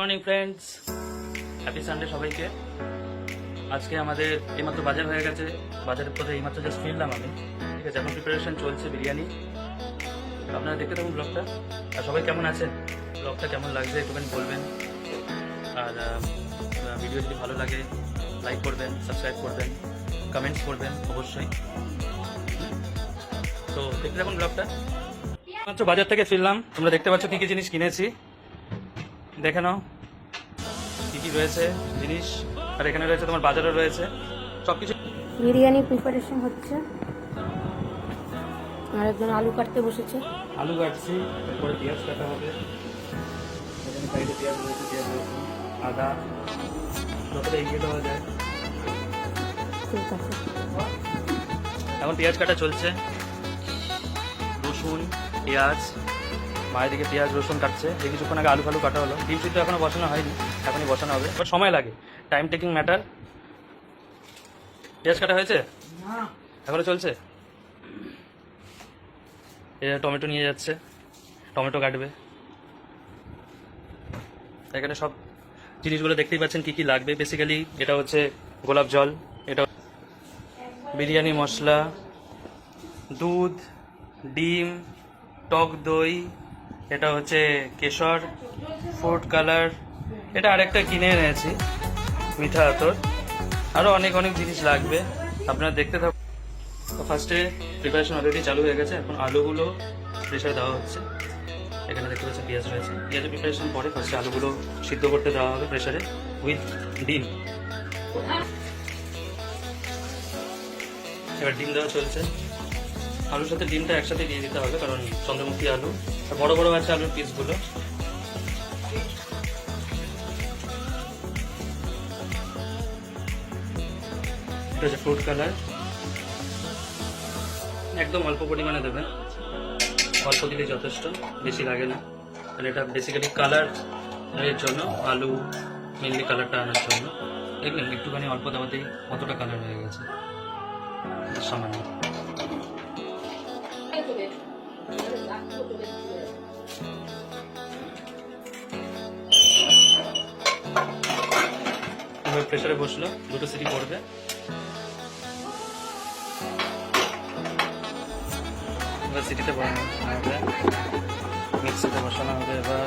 Morning friends, happy Sunday সবাইকে। আজকে আমাদের এইমাত্র বাজার হয়ে গেছে, বাজারের পথে এইমাত্র জাস্ট ফিরলাম আমি। ঠিক আছে, এখন প্রিপারেশন চলছে বিরিয়ানি। আপনারা দেখতে থাকুন ব্লগটা। আর সবাই কেমন আছেন, ব্লগটা কেমন লাগছে একটুখানি বলবেন। আর ভিডিও যদি ভালো লাগে লাইক করবেন, সাবস্ক্রাইব করবেন, কমেন্টস করবেন অবশ্যই। তো দেখতে থাকুন ব্লগটা। মাত্র বাজার থেকে ফিরলাম, তোমরা দেখতে পাচ্ছ কী কী জিনিস কিনেছি, দেখে নাও কী কী রয়েছে জিনিস। আর এখানে রয়েছে তোমার বাজারও রয়েছে সব কিছু। বিরিয়ানি প্রিপারেশন হচ্ছে, আর একজন আলু কাটতে বসেছে। আলু কাটছি, তারপরে পেঁয়াজ কাটা হবে। এখানে সাইডে পেঁয়াজ রয়েছে, পেঁয়াজ রয়েছে, আদা, যতটা এগিয়ে দেওয়া যায়। ঠিক আছে, এখন পেঁয়াজ কাটা চলছে, রসুন পেঁয়াজ, মায়ের দিকে পেঁয়াজ রসুন কাটছে। এই কিছুক্ষণ আগে আলু ফালু কাটা হলো। ডিম সিদ্ধ এখনো বসানো হয়নি, এখনই বসানো হবে, বাট সময় লাগে, টাইম টেকিং ম্যাটার। পেঁয়াজ কাটা হয়েছে, এখনো চলছে। টমেটো নিয়ে যাচ্ছে, টমেটো কাটবে। এখানে সব জিনিসগুলো দেখতেই পাচ্ছেন কি কি লাগবে। বেসিক্যালি এটা হচ্ছে গোলাপ জল, এটা বিরিয়ানি মশলা, দুধ, ডিম, টক দই, এটা হচ্ছে কেশর, ফুড কালার, এটা আরেকটা কিনে এনেছি, মিঠা আতর, আরও অনেক অনেক জিনিস লাগবে, আপনারা দেখতে থাকুন। তো ফার্স্টে প্রিপারেশন অলরেডি চালু হয়ে গেছে, এখন আলুগুলো প্রেশারে দেওয়া হচ্ছে। এখানে দেখতে পাচ্ছেন পেঁয়াজ রয়েছে, পেঁয়াজের প্রিপারেশন পরে ফার্স্টে আলুগুলো সিদ্ধ করতে দেওয়া হবে প্রেশারে উইথ ডিম। এবার ডিম দেওয়া চলছে, আলুর সাথে ডিমটা একসাথে দিয়ে দিতে হবে, কারণ চন্দ্রমুখী আলু আর বড় বড় আছে আলুর পিসগুলো। এটা হচ্ছে ফুড কালার, একদম অল্প পরিমাণে দেবেন, অল্প দিলে যথেষ্ট, বেশি লাগে না। আর এটা বেসিক্যালি কালার এর জন্য, আলু মেনলি কালারটা আনার জন্য। দেখলেন একটুখানি অল্প দেওয়াতেই কতটা কালার হয়ে গেছে, সামান্য। প্রেসারে বসলো, দুটো সিটি পড়বে। এবার সিটিতে বসানো হবে, মিক্সিতে বসানো হবে। এবার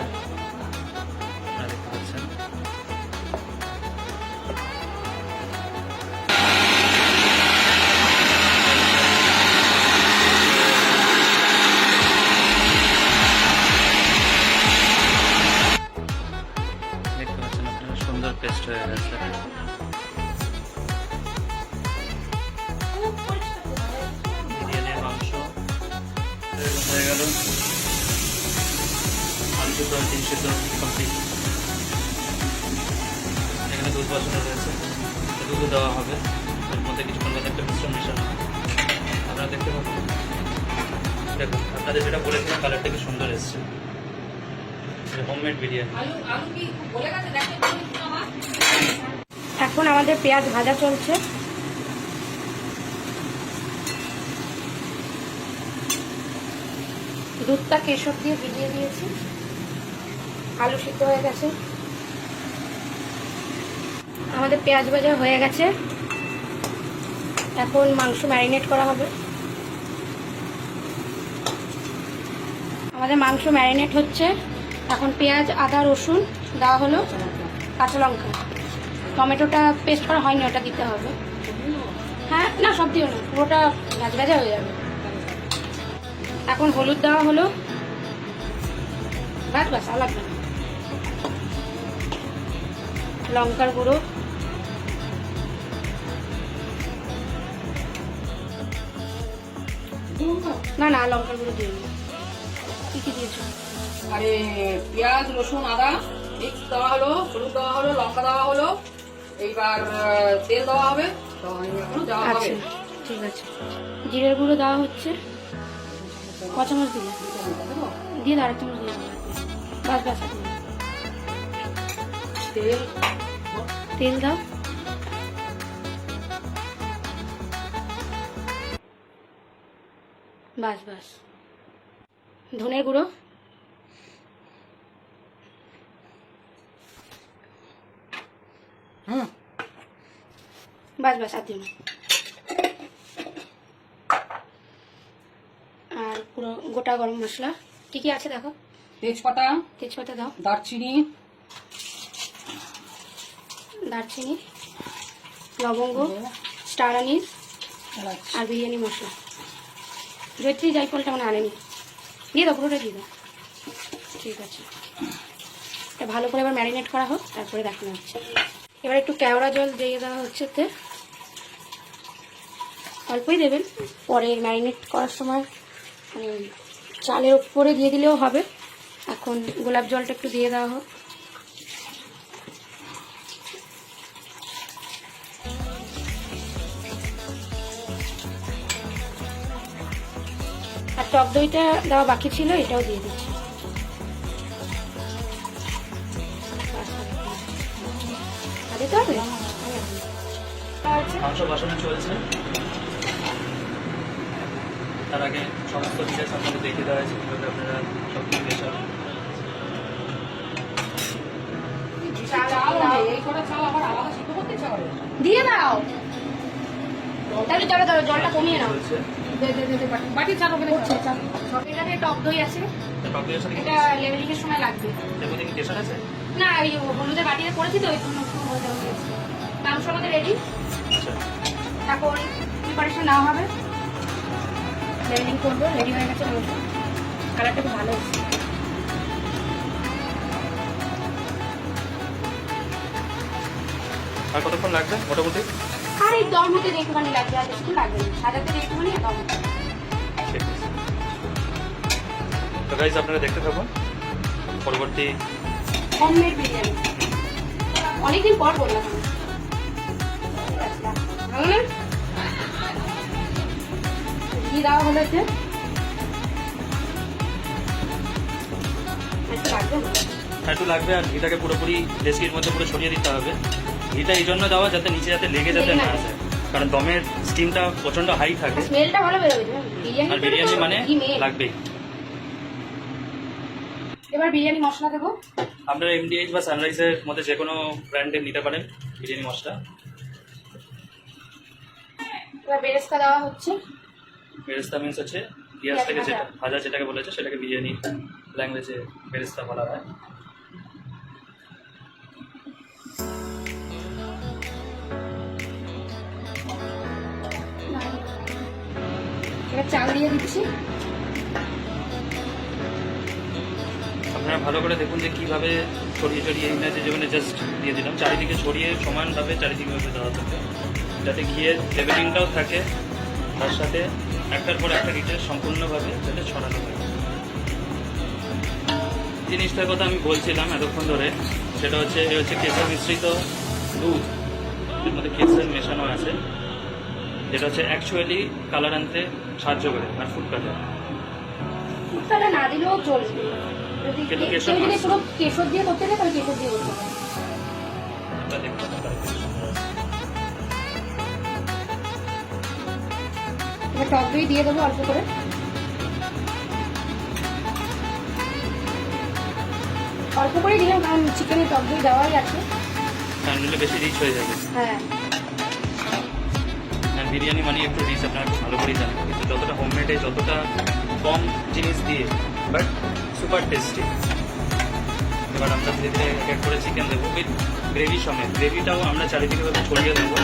দেখতে পাচ্ছেন আপনার সুন্দর পেস্ট হয়ে গেছে। বিরিয়ানির মাংস হয়ে গেল, আলু সিদ্ধ ডিম সিদ্ধ কমপ্লিট। এখানে দুধ বসানো রয়েছে, দুধও দেওয়া হবে, এর মধ্যে কিছুক্ষণ মধ্যে একটা মিশ্রণ মেশানো। আপনারা দেখতে পাবেন, দেখুন আপনাদের যেটা বলেছিলাম কালারটা কি সুন্দর এসছে। হোমমেড বিরিয়ানি। এখন আমাদের পেঁয়াজ ভাজা চলছে। দুধটা কেশর দিয়ে ভিজিয়ে দিয়েছি, আলু সিদ্ধ হয়ে গেছে, আমাদের পেঁয়াজ ভাজা হয়ে গেছে। এখন মাংস ম্যারিনেট করা হবে। আমাদের মাংস ম্যারিনেট হচ্ছে। এখন পেঁয়াজ আদা রসুন দেওয়া হলো, কাঁচা লঙ্কা, টমেটোটা পেস্ট করা হয়নি, ওটা দিতে হবে। হ্যাঁ না, সব দিও না, পুরোটা ভাজা ভাজা হয়ে যাবে। এখন হলুদ দেওয়া হলো, বাস বাস আর লাগবে না। লঙ্কার গুঁড়ো, না না লঙ্কার গুঁড়ো দিয়ে দিই। কি কি দিয়েছো? আরে পেঁয়াজ রসুন আদা মিক্স দেওয়া হলো, হলুদ দেওয়া হলো, লঙ্কা দেওয়া হলো, এইবার তেল দেওয়া হবে। আচ্ছা ঠিক আছে, জিরের গুঁড়ো দেওয়া হচ্ছে, ক চামচ দিলে দিয়ে আর এক চামচ দিয়ে দেবো, বাস বাস। তেল তেল দাও, বাস বাস। ধনের গুঁড়ো, বাস বাস আর দিও না। আর পুরো গোটা গরম মশলা কি কি আছে দেখো। তেজপাতা, তেজপাতা দাও, দারচিনি, দারচিনি, লবঙ্গ, স্টার আনিস এলাচ। আর বিরিয়ানি মশলা। জয়ত্রী জায়ফলটা মানে আনেনি, দিয়ে দাও, পুরোটা দিয়ে দাও। ঠিক আছে, এটা ভালো করে এবার ম্যারিনেট করা হোক, তারপরে দেখানো হচ্ছে। এবার একটু কেওড়া জল দিয়ে দেওয়া হচ্ছে এতে, অল্পই দেবেন, পরে ম্যারিনেট করার সময় চালের উপরে দিয়ে দিলেও হবে। এখন গোলাপ জলটা একটু দিয়ে দেওয়া হোক। আর টক দইটা দেওয়া বাকি ছিল, এটাও দিয়ে দিচ্ছি। দিতে হবে। মাংস বসানো চলছে, তার আগে সমস্ত ডিটেলস আপনাদের দেখে দেওয়া হয়েছে, কীভাবে আপনারা সব কিছু মেশাবেন। এই কটা চাল আবার আলাদা সিদ্ধ করতে চাও? দিয়ে দাও, তাহলে চলো চলো জলটা কমিয়ে নাও। চলছে। বাটি চাল ওখানে হচ্ছে, চলো। এটাতে টক দই আছে, টক দইয়ের সাথে এটা লেভেলিং এর সময় লাগবে। লেবু দিন কেশর আছে? না, ওই হলুদের বাটিতে করেছি তো, ওই জন্য একটু হয়ে যাবে। মাংস আমাদের রেডি, আচ্ছা, এখন প্রিপারেশন নেওয়া হবে, লেভেলিং করবো। রেডি হয়ে গেছে মাংস, কালারটা খুব ভালো হচ্ছে। আর কতক্ষণ লাগবে মোটামুটি? আর এই দম হতে একটুখানি লাগবে, আর বেশিক্ষণ লাগবে না, সাজাতে একটুখানি দম হতে। ঠিক আছে, তো গাইজ আপনারা দেখতে থাকুন পরবর্তী। হোমমেড বিরিয়ানি, অনেকদিন পর করলাম আমি। ভালো না? ঘি দেওয়া হলো এতে, একটু লাগবে না? একটু লাগবে, আর ঘিটাকে পুরোপুরি রেসিপির মধ্যে পুরো ছড়িয়ে দিতে হবে। ঘিটা এই জন্য দেওয়া যাতে নিচে যাতে লেগে যাতে না আসে, কারণ দমের স্টিমটা প্রচন্ড হাই থাকে, স্মেলটা ভালো বেরোবে। আর বিরিয়ানি মানে ঘি মেল। লাগবেই। এবার বিরিয়ানি মশলা দেবো। আপনারা এমডিএইচ বা সানরাইজের মধ্যে যে কোনো ব্র্যান্ডের নিতে পারেন বিরিয়ানি মশলা। এবার বেরেস্তা দেওয়া হচ্ছে। বেরেস্তা মিন্স হচ্ছে পেঁয়াজ থেকে যেটা ভাজা, যেটাকে বলেছে সেটাকে বিরিয়ানি ল্যাঙ্গুয়েজে বেরেস্তা বলা হয়। এবার চাল দিয়ে দিচ্ছি। আপনারা ভালো করে দেখুন যে কীভাবে ছড়িয়ে ছড়িয়ে এই না যে যেখানে জাস্ট দিয়ে দিলাম, চারিদিকে ছড়িয়ে সমানভাবে চারিদিকে দেওয়া থাকে, যাতে ঘিয়ের লেভেলিংটাও থাকে, তার সাথে একটার পর একটা ডিটেলস সম্পূর্ণভাবে যাতে ছড়ানো থাকে। জিনিসটার কথা আমি বলছিলাম এতক্ষণ ধরে, সেটা হচ্ছে এ হচ্ছে কেশর মিশ্রিত দুধ, এর মধ্যে কেশর মেশানো আছে, যেটা হচ্ছে অ্যাকচুয়ালি কালার আনতে সাহায্য করে আর ফুড কালার। ফুটকাটা না দিলেও চলবে, যদি কিন্তু কেউ কেশর যদি must। পুরো কেশর দিয়ে করতে চায় তাহলে কেশর দিয়ে করতে হবে। আমরা দেখতে পাচ্ছি। এবার টক দই দিয়ে দেবো অল্প করে। অল্প করে দিলাম, কারণ চিকেনে টক দই দেওয়াই আছে। তাহলে বেশি রিচ হয়ে যাবে, হ্যাঁ, আর বিরিয়ানি মানে একটু রিচ আপনারা খুব ভালো করেই জানেন, কিন্তু যতটা হোমমেডে যতটা কম জিনিস দিয়ে বাট সুপার টেস্টি। এবার আমরা ধীরে ধীরে এক এক করে চিকেন দেবো উইথ গ্রেভি সমেত। গ্রেভিটাও আমরা চারিদিকে ভাবে ছড়িয়ে দেবো,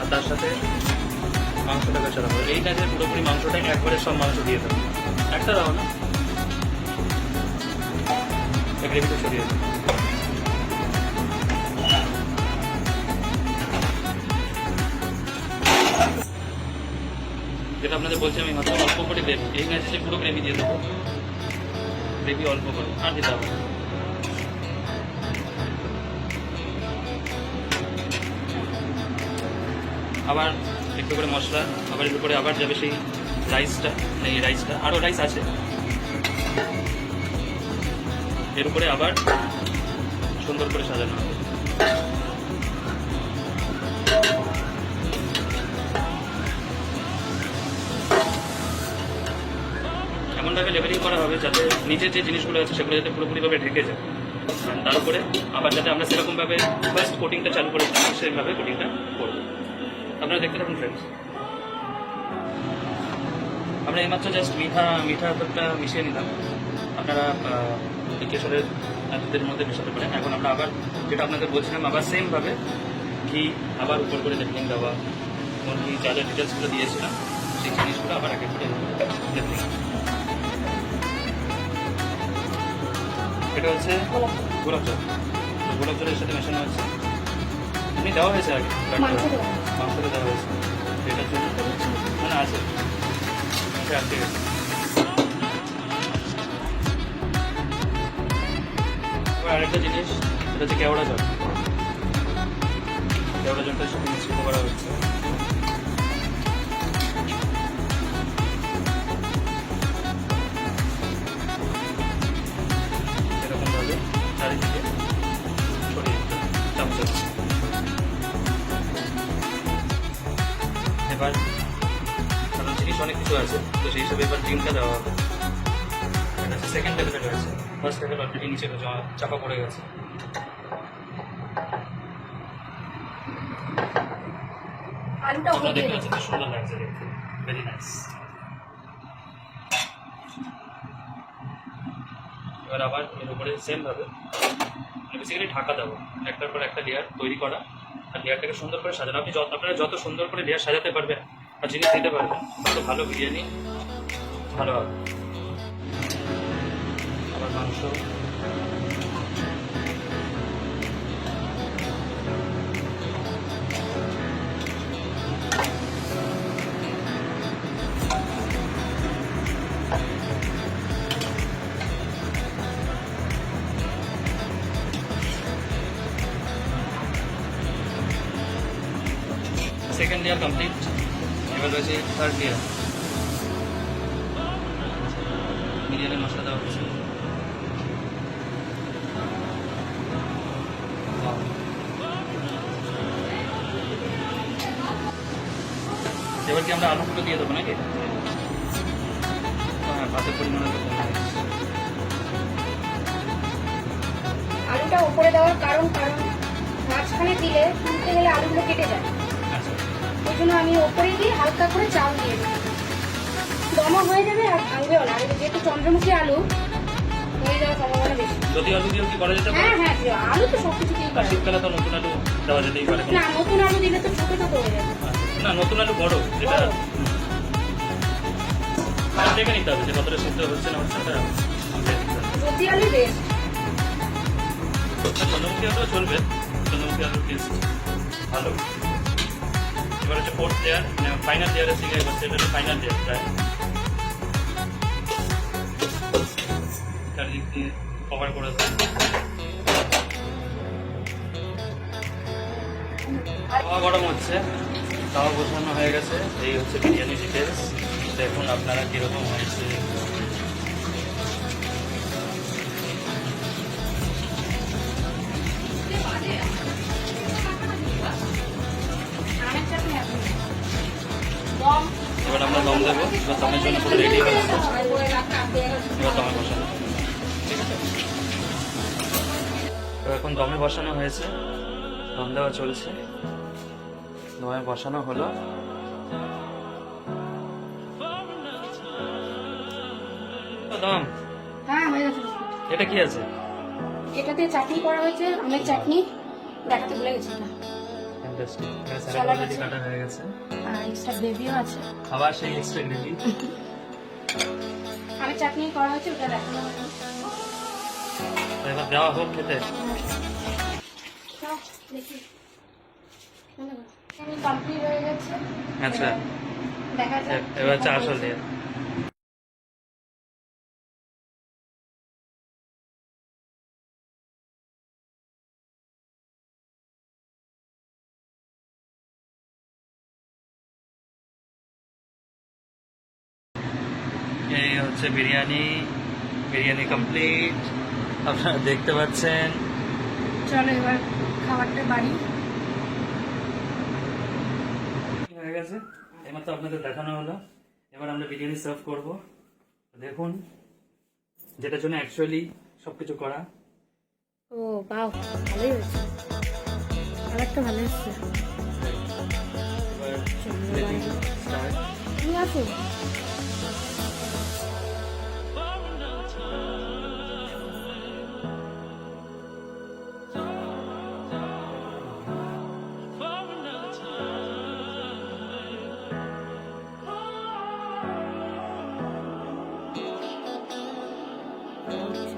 আর তার সাথে মাংসটা বেচারা হবে। এই না যে পুরোপুরি মাংসটা একবারে সব মাংস দিয়ে দেবো, একটা দাও না, গ্রেভিটা ছড়িয়ে দেবো। যেটা আপনাদের বলছি আমি মাত্র অল্প করে গ্রেভি, এই না যে পুরো গ্রেভি দিয়ে দেবো, গ্রেভি অল্প করে আর দিতে হবে। আবার একটু করে মশলা, আবার একটু করে আবার যাবে সেই রাইসটা, মানে এই রাইসটা, আরও রাইস আছে এর উপরে, আবার সুন্দর করে সাজানো হবে। এমনভাবে লেভেলিং করা হবে যাতে নিচের যে জিনিসগুলো আছে সেগুলো যাতে পুরোপুরিভাবে ঢেকে যায়, তার উপরে আবার যাতে আমরা সেরকমভাবে ফার্স্ট কোটিংটা চালু করেছিলাম সেইভাবে কোটিংটা করবো। আপনারা দেখতে থাকুন ফ্রেন্ডস। আমরা এইমাত্র জাস্ট মিঠা দুধটা মিশিয়ে নিলাম। আপনারা কেশরের দুধের মধ্যে মেশাতে পারেন। এখন আমরা আবার যেটা আপনাদের বলছিলাম, আবার সেমভাবে ঘি আবার উপর করে লেপলিং দেওয়া, এমনকি যা যা ডিটেলসগুলো দিয়েছিলাম সেই জিনিসগুলো আবার এক এক করে লেপলিং। এটা হচ্ছে গোলাপ জল। গোলাপ জলের সাথে মেশানো হচ্ছে, এমনি দেওয়া হয়েছে আগে, মাংসতে দেওয়া হয়েছে। এটার জন্য মানে আছে আটকে গেছে। আরেকটা জিনিস, এটা হচ্ছে কেওড়া জল। কেওড়া জলটার সাথে মিশ্রিত করা হচ্ছে। এরকমভাবে চারিদিকে ছড়িয়ে দিতে চামচের। এবার কারণ জিনিস অনেক কিছু আছে, তো সেই হিসাবে এবার ডিমটা দেওয়া হবে। এটা হচ্ছে সেকেন্ড লেভেলে রয়েছে, ফার্স্ট লেভেল অলরেডি নিচে চাপা পড়ে গেছে। আলুটা আপনারা হয়ে দেখতে পাচ্ছেন কি সুন্দর লাগছে দেখতে, ভেরি নাইস। এবার আবার এর উপরে সেম ভাবে বেসিক্যালি ঢাকা দেবো, একটার পর একটা লেয়ার তৈরি করা, আর লেয়ারটাকে সুন্দর করে সাজানো। আপনি আপনারা যত সুন্দর করে লেয়ার সাজাতে পারবেন আর জিনিস দিতে পারবেন, তত ভালো বিরিয়ানি ভালো হবে। আবার মাংস, সেকেন্ড লেয়ার কমপ্লিট। এবার রয়েছে থার্ড লেয়ার। বিরিয়ানির মশলা দেওয়া হচ্ছে। এবার কি আমরা আলুগুলো দিয়ে দেবো নাকি? হ্যাঁ, ভাতের পরিমাণে তো কম হয়েছে। আলুটা উপরে দেওয়ার কারণ মাঝখানে দিলে তুলতে গেলে আলুগুলো কেটে যায়, আচ্ছা, ওই জন্য আমি ওপরে দিয়ে হালকা করে চাল দিয়ে দিই। দমা হয়ে যাবে আর ভাঙবেও না। আর যেহেতু চন্দ্রমুখী আলু, হয়ে যাওয়ার সম্ভাবনা বেশি। যদি আলু দিয়েও কি করা যেতে পারে? হ্যাঁ হ্যাঁ, আলু তো সব কিছুতেই আর পারে। শীতকালে তো নতুন আলু দেওয়া যেতেই পারে। না, নতুন আলু দিলে তো ছোট ছোট হয়ে যাবে। না, নতুন আলু বড়, যেটা দেখে নিতে হবে যে কতটা সিদ্ধ হচ্ছে না হচ্ছে। সবজি আলু বেস্ট। চন্দ্রমুখী আলুও চলবে, চন্দ্রমুখী আলুর টেস্ট ভালো। এবার হচ্ছে ফোর্থ লেয়ার, মানে ফাইনাল লেয়ারের দিকে এবার সেটা হচ্ছে ফাইনাল লেয়ার। প্রায় চারিদিক দিয়ে কভার করে দেবো। তাওয়া গরম হচ্ছে, তাওয়া বসানো হয়ে গেছে। এই হচ্ছে বিরিয়ানি ডিটেলস। দেখুন আপনারা কিরকম হয়েছে। এবার আমরা দম দেবো। এবার দমের জন্য পুরো রেডি হয়ে গেছে। এবার দমে বসানো, ঠিক আছে? তো এখন দমে বসানো হয়েছে, দম দেওয়া চলছে। দমে বসানো হলো। দম, হ্যাঁ হয়ে গেছে। এটা কি আছে? এটাতে চাটনি করা হয়েছে, আমের চাটনি, দেখাতে ভুলে গেছি এটা। ফ্যান্টাস্টিক। স্যালাড স্যালাড অলরেডি আছে। কাটা হয়ে গেছে। আর এক্সট্রা গ্রেভিও আছে। আবার সেই এক্সট্রা গ্রেভি। আমের চাটনি করা হয়েছে, ওটা দেখানো হলো। এবার দেওয়া হোক খেতে। নাও, দেখি। কমপ্লিট হয়ে গেছে। আচ্ছা, দেখা যাক। এবার হচ্ছে আসল লেয়ার। এই হচ্ছে বিরিয়ানি। বিরিয়ানি কমপ্লিট, আপনারা দেখতে পাচ্ছেন। চলো এবার খাবারটা বাড়ি। হয়ে গেছে, এইমাত্র আপনাদের দেখানো হলো। এবার আমরা বিরিয়ানি সার্ভ করব। দেখুন, যেটার জন্য অ্যাকচুয়ালি সবকিছু করা। ও বাহ, ভালোই হয়েছে, কালারটা ভালো এসছে। এবার Making start. তুমি আসো।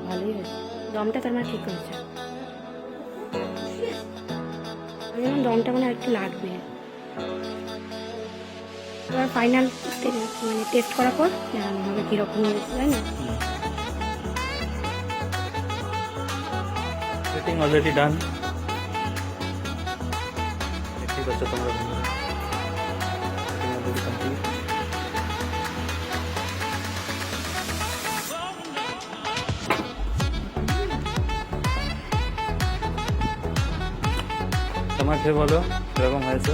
ভালোই হয়েছে, দমটা তার মানে ঠিক হয়েছে। আমি বললাম দমটা মানে একটু লাগবে। এবার ফাইনাল মানে টেস্ট করার পর জানানো হবে কীরকম হয়েছে, তাই না? Setting already done. দেখতেই পাচ্ছ তোমরা বন্ধুরা, setting already complete. তোমার খেয়ে বলো কিরকম হয়েছে,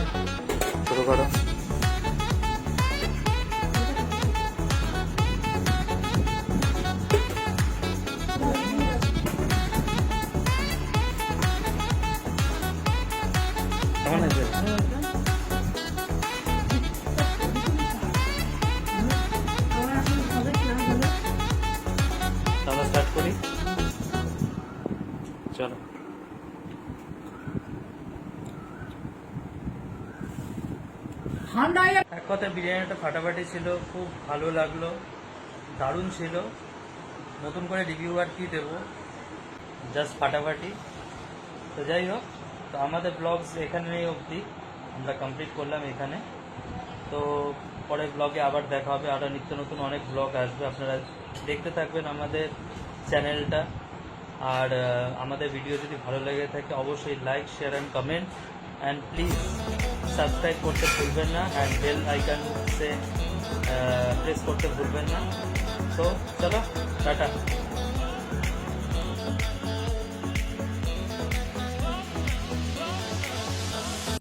শুরু করো। কেমন হয়েছে? আমরা স্টার্ট করি, চলো। ঠান্ডায় এক কথায় বিরিয়ানিটা ফাটাফাটি ছিল, খুব ভালো লাগলো, দারুণ ছিল। নতুন করে রিভিউ আর কি দেবো, জাস্ট ফাটাফাটি। তো যাই হোক, তো আমাদের ব্লগস এখানেই অবধি আমরা কমপ্লিট করলাম এখানে। তো পরের ব্লগে আবার দেখা হবে, আরও নিত্য নতুন অনেক ব্লগ আসবে, আপনারা দেখতে থাকবেন আমাদের চ্যানেলটা। আর আমাদের ভিডিও যদি ভালো লেগে থাকে অবশ্যই like, share and comment, and please subscribe করতে ভুলবেন না, অ্যান্ড বেল আইকনসে প্রেস করতে ভুলবেন না। তো চলো, টাটা।